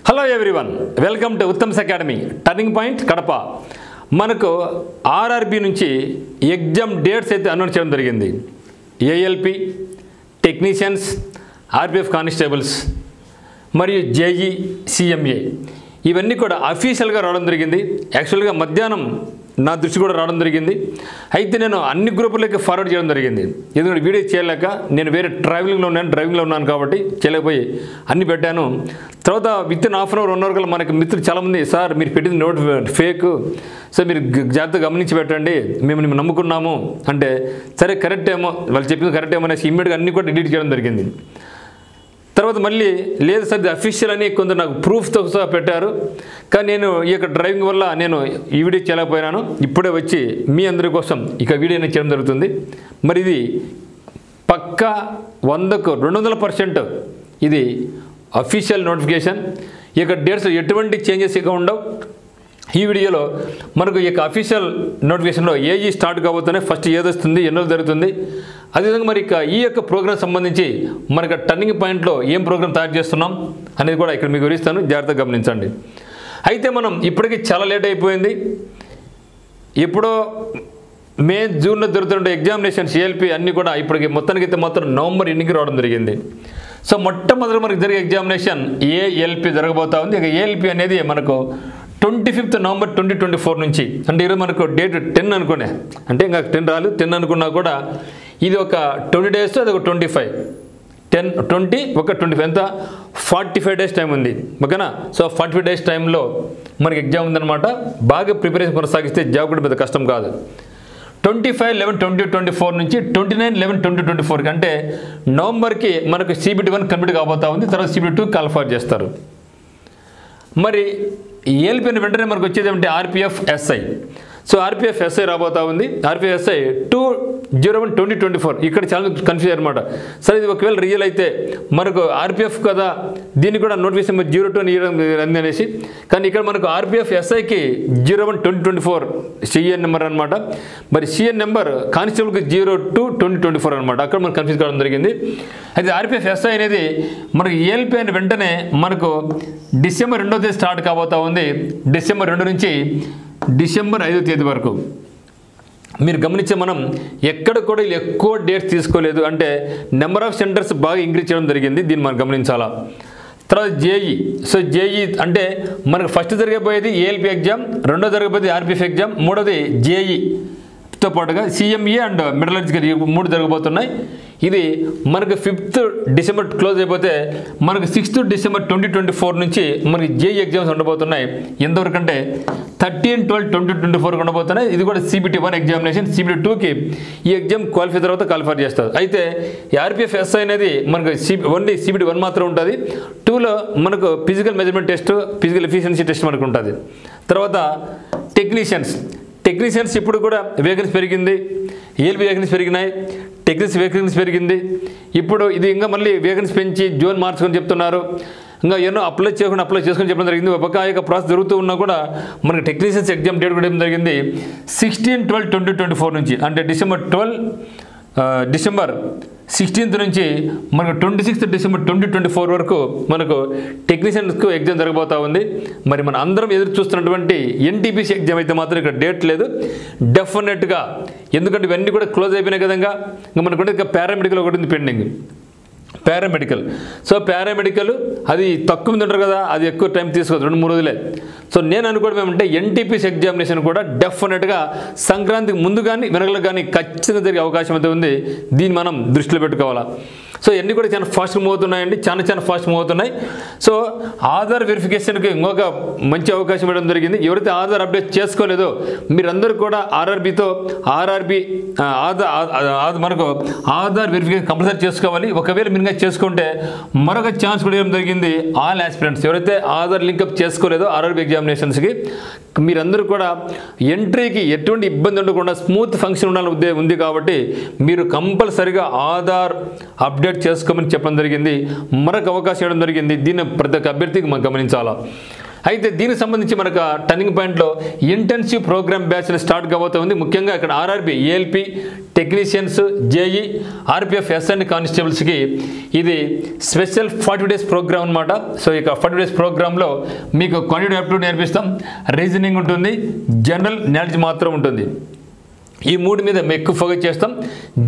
Hello everyone, welcome to Uttam's academy turning point Kadapa. మనకు RRB నుంచి exam dates అయితే announce చేయడం జరిగింది. ఏఎల్పి, టెక్నీషియన్స్, ఆర్పిఎఫ్ కానిస్టేబుల్స్ మరియు జేఈ, సిఎంఏ ఇవన్నీ కూడా అఫీషియల్గా రావడం జరిగింది. యాక్చువల్గా మధ్యాహ్నం నా దృష్టి కూడా రావడం జరిగింది. అయితే నేను అన్ని గ్రూపులకి ఫార్వర్డ్ చేయడం జరిగింది. ఎందుకంటే వీడియో చేయలేక నేను వేరే డ్రైవింగ్లో ఉన్నాను కాబట్టి చేయలేకపోయి అన్ని పెట్టాను. తర్వాత with in half an hour 1 hour కల్లా మనకి మిత్రులు చాలామంది, సార్ మీరు పెట్టింది నోట్ ఫేక్, సో మీరు జాగ్రత్తగా గమనించి పెట్టండి, మేము నమ్ముకున్నాము అంటే, సరే కరెక్ట్ ఏమో వాళ్ళు చెప్పింది కరెక్ట్ ఏమో అనేసి ఇమ్మీడియట్గా అన్ని కూడా ఎడిట్ చేయడం జరిగింది. తర్వాత మళ్ళీ లేదు సార్ ఇది అఫీషియల్ అని కొందరు నాకు ప్రూఫ్తో సహా పెట్టారు. కానీ నేను ఈ యొక్క డ్రైవింగ్ వల్ల నేను ఈ వీడియో చేయలేకపోయినాను. ఇప్పుడే వచ్చి మీ అందరి కోసం ఇక వీడియో అనేది చేయడం జరుగుతుంది. మరి ఇది పక్కా 100కు 200% ఇది అఫీషియల్ నోటిఫికేషన్. ఈ యొక్క డేట్స్ ఎటువంటి చేంజెస్ ఇక ఉండవు. ఈ వీడియోలో మనకు ఈ యొక్క అఫీషియల్ నోటిఫికేషన్లో ఏఈ స్టార్ట్ కాబోతున్నాయి, ఫస్ట్ ఏది వస్తుంది, ఎన్నో జరుగుతుంది, అదేవిధంగా మరి ఇక ఈ యొక్క ప్రోగ్రామ్ సంబంధించి మనకు టర్నింగ్ పాయింట్లో ఏం ప్రోగ్రామ్ తయారు చేస్తున్నాం అనేది కూడా ఇక్కడ మీకు వివరిస్తాను, జాగ్రత్తగా గమనించండి. అయితే మనం ఇప్పటికీ చాలా లేట్ అయిపోయింది. ఎప్పుడో మే, జూన్లో జరుగుతున్న ఎగ్జామినేషన్స్ ఏఎల్పి అన్నీ కూడా ఇప్పటికి మొత్తానికి మాత్రం నవంబర్ ఎండింగ్కి రావడం జరిగింది. సో మొట్టమొదటి మనకు జరిగే ఎగ్జామినేషన్ ఏఎల్పి జరగబోతా ఉంది. ఇక ఏఎల్పి అనేది మనకు 25th నవంబర్ 2024 నుంచి, అంటే ఈరోజు మనకు డేట్ 10 అనుకునే, అంటే ఇంకా 10 రాలేదు, 10 అనుకున్నా కూడా ఇది ఒక 20 days, అది ఒక 25, 10, 20, ఒక 25, ఎంత 45 days టైం ఉంది, ఓకేనా. సో 45 days టైంలో మనకి ఎగ్జామ్ ఉందన్నమాట. బాగా ప్రిపరేషన్ కొనసాగిస్తే జాబ్ కూడా పెద్ద కష్టం కాదు. 25/11/2024 నుంచి 29/11/2024 అంటే నవంబర్కి మనకు CBT1 కంప్లీట్ కాబోతా ఉంది. తర్వాత CBT2 కాల్ఫర్ చేస్తారు. మరి ఏఎల్పి వెంటనే మనకు వచ్చేది ఏమంటే RPF SI. So RPF SI రాబోతా ఉంది. ఆర్పిఎఫ్ ఎస్ఐ 2/01/2024 ఇక్కడ చాలా కన్ఫ్యూజ్ అనమాట. సరే ఇది ఒకవేళ రియల్ అయితే మనకు ఆర్పిఎఫ్ కదా, దీన్ని కూడా నోటిఫికేషన్ 02 అనేసి, కానీ ఇక్కడ మనకు ఆర్పిఎఫ్ ఎస్ఐకి 01/2024 సిఎన్ నెంబర్ అనమాట. మరి సిఎన్ నెంబర్ కానిస్టేబుల్కి 02/2024 అనమాట. అక్కడ మనకు కన్ఫ్యూజ్ కావడం జరిగింది. అయితే ఆర్పిఎఫ్ ఎస్ఐ అనేది మనకు ఏఎల్పి అయిన వెంటనే మనకు డిసెంబర్ 2వ తేదీ స్టార్ట్ కాబోతా ఉంది. డిసెంబర్ 2 నుంచి డిసెంబర్ 5వ తేదీ వరకు మీరు గమనించే మనం ఎక్కడ కూడా ఎక్కువ డేట్స్ తీసుకోలేదు, అంటే నెంబర్ ఆఫ్ సెంటర్స్ బాగా ఇంక్రీజ్ చేయడం జరిగింది. దీన్ని మనం గమనించాలా. తర్వాత జేఈ. సో జేఈ అంటే మనకు ఫస్ట్ జరగబోయేది ఏఎల్పి ఎగ్జామ్, రెండో జరగబోయేది ఆర్పిఎఫ్ ఎగ్జామ్, మూడోది జేఈతో పాటుగా సిఎంఏ అండ్ మెటలర్జికల్ 3 జరగబోతున్నాయి. ఇది మనకు 5th డిసెంబర్ క్లోజ్ అయిపోతే మనకు 6th డిసెంబర్ 2024 నుంచి మనకి జేఈ ఎగ్జామ్స్ ఉండబోతున్నాయి. ఎంతవరకు అంటే 13/12/2024 ఉండబోతున్నాయి. ఇది కూడా CBT1 ఎగ్జామినేషన్. CBT2కి ఈ ఎగ్జామ్ క్వాలిఫై తర్వాత క్వాలిఫై చేస్తారు. అయితే ఆర్పిఎఫ్ ఎస్ఐ అనేది మనకు ఓన్లీ CBT1 మాత్రం ఉంటుంది. 2లో మనకు physical measurement test, physical efficiency test మనకు ఉంటుంది. తర్వాత టెక్నీషియన్స్ ఇప్పుడు కూడా వేకెన్సీ పెరిగింది, ఏఎల్పి వేకెన్సీ పెరిగినాయి, టెక్నీషియన్స్ వేకెన్సీ పెరిగింది. ఇప్పుడు ఇది ఇంకా మళ్ళీ వేకెన్సీ పెంచి జోన్ మార్చుకొని చెప్తున్నారు. ఇంకా ఎన్నో అప్లై చేసుకొని చెప్పడం జరిగింది. ఒక యొక్క ప్రాసెస్ జరుగుతూ ఉన్నా కూడా మనకి టెక్నీషియన్స్ ఎగ్జామ్ డేట్ కూడా ఏం జరిగింది 16/12/2024 నుంచి, అంటే డిసెంబర్ 16th నుంచి మనకు 26th డిసెంబర్ 2024 వరకు మనకు టెక్నీషియన్స్కు ఎగ్జామ్ జరగబోతా ఉంది. మరి మన అందరం ఎదురు చూస్తున్నటువంటి ఎన్టీపీసీ ఎగ్జామ్ అయితే మాత్రం ఇక్కడ డేట్ లేదు డెఫినెట్గా, ఎందుకంటే ఇవన్నీ కూడా క్లోజ్ అయిపోయినాయి కదా. ఇంకా మనకు ఇంకా పారామెడికల్ ఒకటి ఉంది పెండింగ్, పారామెడికల్. సో పారామెడికల్ అది తక్కువ మంది ఉంటారు కదా, అది ఎక్కువ టైం తీసుకోదు, 2-3 రోజులే. సో నేను అనుకోవడం ఏమంటే ఎన్టీపీసీ ఎగ్జామినేషన్ కూడా డెఫినెట్గా సంక్రాంతికి ముందు కానీ వెనకలకు కానీ ఖచ్చితంగా జరిగే అవకాశం అయితే ఉంది. దీన్ని మనం దృష్టిలో పెట్టుకోవాలా. సో ఇవన్నీ కూడా చాలా ఫాస్ట్గా మూవ్ అవుతున్నాయండి, చాలా ఫాస్ట్ మూవ్ అవుతున్నాయి. సో ఆధార్ వెరిఫికేషన్కి ఇంకొక మంచి అవకాశం ఇవ్వడం జరిగింది. ఎవరైతే ఆధార్ అప్డేట్ చేసుకోలేదో మీరందరూ కూడా మనకు ఆధార్ వెరిఫికేషన్ కంపల్సరీ చేసుకోవాలి. ఒకవేళ మీరు చేసుకుంటే మరొక ఛాన్స్ కూడా ఇవ్వడం జరిగింది. ఆల్ ఆస్పిరెంట్స్ ఎవరైతే ఆధార్ లింకప్ చేసుకోలేదో ఆర్ఆర్బి ఎగ్జామినేషన్స్కి మీరందరూ కూడా ఎంట్రీకి ఎటువంటి ఇబ్బంది ఉండకుండా స్మూత్ ఫంక్షన్ ఉండాలని ఉంది కాబట్టి మీరు కంపల్సరిగా ఆధార్ అప్డేట్ చేసుకోమని చెప్పడం జరిగింది. మరొక అవకాశం ఇవ్వడం జరిగింది. దీన్ని ప్రతి ఒక్క అభ్యర్థికి మనం గమనించాలా. అయితే దీనికి సంబంధించి మనకు టర్నింగ్ పాయింట్లో ఇంటెన్సివ్ ప్రోగ్రామ్ బ్యాచ్ స్టార్ట్ కాబోతుంది. ముఖ్యంగా ఇక్కడ RRB, ALP, technicians, JE, RPF, SN కానిస్టేబుల్స్కి ఇది స్పెషల్ 40 డేస్ ప్రోగ్రామ్ అనమాట. సో ఇక 40 డేస్ ప్రోగ్రాంలో మీకు క్వాంటిటేటివ్ యాప్టిట్యూడ్ నేర్పిస్తాం, రీజనింగ్ ఉంటుంది, జనరల్ నాలెడ్జ్ మాత్రం ఉంటుంది. ఈ 3 మీద మేము ఎక్కువ ఫోకస్ చేస్తాం.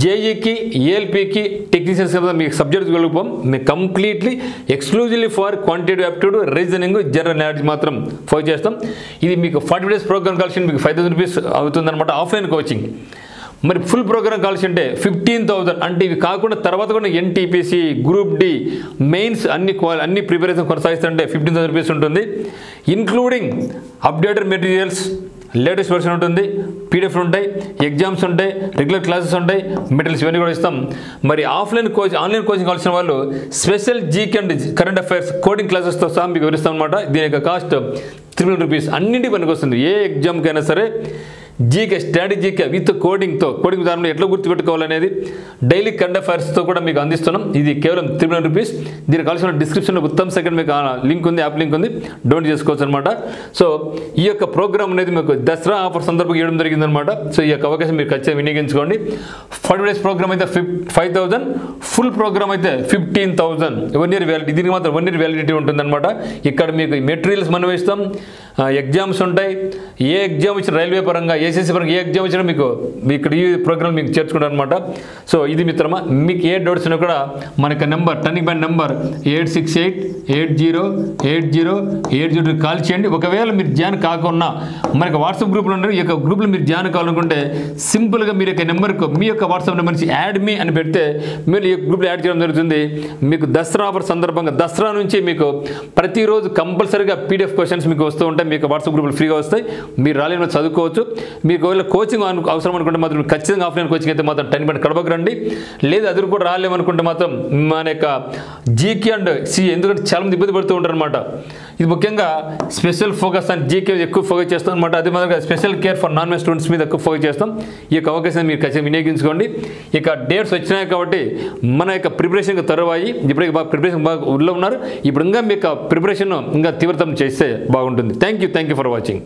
జేఈకి, ఏఎల్పికి, టెక్నీషియన్స్ మీకు సబ్జెక్ట్స్ వెళ్ళిపోం. మేము completely exclusively for quantitative aptitude, reasoning, general knowledge మాత్రం ఫోకస్ చేస్తాం. ఇది మీకు 40 డేస్ ప్రోగ్రామ్ కలిసి మీకు 5,000 రూపీస్ అవుతుందన్నమాట ఆఫ్లైన్ కోచింగ్. మరి ఫుల్ ప్రోగ్రామ్ కావాల్సి అంటే 15,000. అంటే ఇవి కాకుండా తర్వాత కూడా ఎన్టీపీసీ, గ్రూప్ డి, మెయిన్స్ అన్ని ప్రిపరేషన్ కొనసాగిస్తుంటే 15,000 రూపీస్ ఉంటుంది. Including updated materials, latest version ఉంటుంది, పీడిఎఫ్ ఉంటాయి, ఎగ్జామ్స్ ఉంటాయి, రెగ్యులర్ క్లాసెస్ ఉంటాయి, మెటీరియల్స్ ఇవన్నీ కూడా ఇస్తాం. మరి ఆన్లైన్ కోచింగ్ కావాల్సిన వాళ్ళు special GK and current affairs coding క్లాసెస్తో సహా మీకు వివరిస్తాం అనమాట. దీని యొక్క కాస్ట్ 300 రూపీస్. అన్నింటికి పనికి వస్తుంది. ఏ ఎగ్జామ్కైనా సరే జీకే, స్ట్రాటజీకే విత్ కోడింగ్ విధానంలో ఎట్లా గుర్తుపెట్టుకోవాలనేది డైలీ కరెంట్ అఫైర్స్తో కూడా మీకు అందిస్తున్నాం. ఇది కేవలం 300 రూపీస్. దీనికి కావాల్సిన డిస్క్రిప్షన్లో ఉత్తమ్ సెకండ్ మీకు లింక్ ఉంది, యాప్ లింక్ ఉంది, డౌన్లోడ్ చేసుకోవచ్చు అనమాట. సో ఈ యొక్క ప్రోగ్రామ్ అనేది మీకు దసరా ఆఫర్ సందర్భంగా ఇవ్వడం జరిగిందనమాట. సో ఈ యొక్క అవకాశం మీరు ఖచ్చితంగా వినియోగించుకోండి. 40 డేస్ ప్రోగ్రామ్ అయితే 5,000, ఫుల్ ప్రోగ్రామ్ అయితే 15,000. 1 ఇయర్ వ్యాలిడిటీ, దీనికి మాత్రం 1 ఇయర్ వ్యాలిడిటీ ఉంటుందన్నమాట. ఇక్కడ మీకు మెటీరియల్స్ మనం ఇస్తాం, ఎగ్జామ్స్ ఉంటాయి. ఏ ఎగ్జామ్ ఇచ్చిన రైల్వే పరంగా, ఏసీసీ పరంగా ఏ ఎగ్జామ్ ఇచ్చినా మీకు ఇక్కడ ఈ ప్రోగ్రామ్ మీకు చేర్చుకుంటారు అనమాట. సో ఇది మిత్రమా, మీకు ఏ డౌట్స్ ఉన్నా కూడా మనకి number, turning point number 8688080802 call చేయండి. ఒకవేళ మీరు జాయిన్ కాకుండా మనకి వాట్సాప్ గ్రూప్లో ఉన్నారు, ఈ యొక్క గ్రూప్లో మీరు జాయిన్ కావాలనుకుంటే సింపుల్గా మీరు యొక్క నెంబర్కు మీ యొక్క వాట్సాప్ నెంబర్ నుంచి యాడ్ మీ అని పెడితే మీరు ఈ గ్రూప్లో యాడ్ చేయడం జరుగుతుంది. మీకు దసరా ఆఫర్ సందర్భంగా దసరా నుంచి మీకు ప్రతిరోజు కంపల్సరీగా పీడిఎఫ్ క్వశ్చన్స్ మీకు వస్తూ ఉంటాయి. మీకు వాట్సాప్ గ్రూప్లో ఫ్రీగా వస్తాయి. మీరు రాలేని చదువుకోవచ్చు. మీకు ఒకవేళ కోచింగ్ అవసరం అనుకుంటే మాత్రం ఖచ్చితంగా ఆఫ్లైన్ కోచింగ్ అయితే మాత్రం టర్నింగ్ పాయింట్ కడపకు రండి. లేదు అది కూడా రాలేమనుకుంటే మాత్రం మన యొక్క జీకే అండ్ సి, ఎందుకంటే చాలా మంది ఇబ్బంది పడుతూ ఉంటారు అనమాట. ఇది ముఖ్యంగా స్పెషల్ ఫోకస్ అండ్ జీకే ఎక్కువ ఫోకస్ చేస్తాం అనమాట. అదే మాదిరిగా special care for non veg students మీద ఎక్కువ ఫోకస్ చేస్తాం. ఈ యొక్క అవకాశాన్ని మీరు ఖచ్చితంగా వినియోగించుకోండి. ఇక డేట్స్ వచ్చినాయి కాబట్టి మన యొక్క ప్రిపరేషన్కి తరువాయి. ఇప్పటికి బాగా ప్రిపరేషన్ బాగా ఊళ్ళో ఉన్నారు. ఇప్పుడు ఇంకా మీ యొక్క ప్రిపరేషన్ ఇంకా తీవ్రతం చేస్తే బాగుంటుంది. Thank you for watching.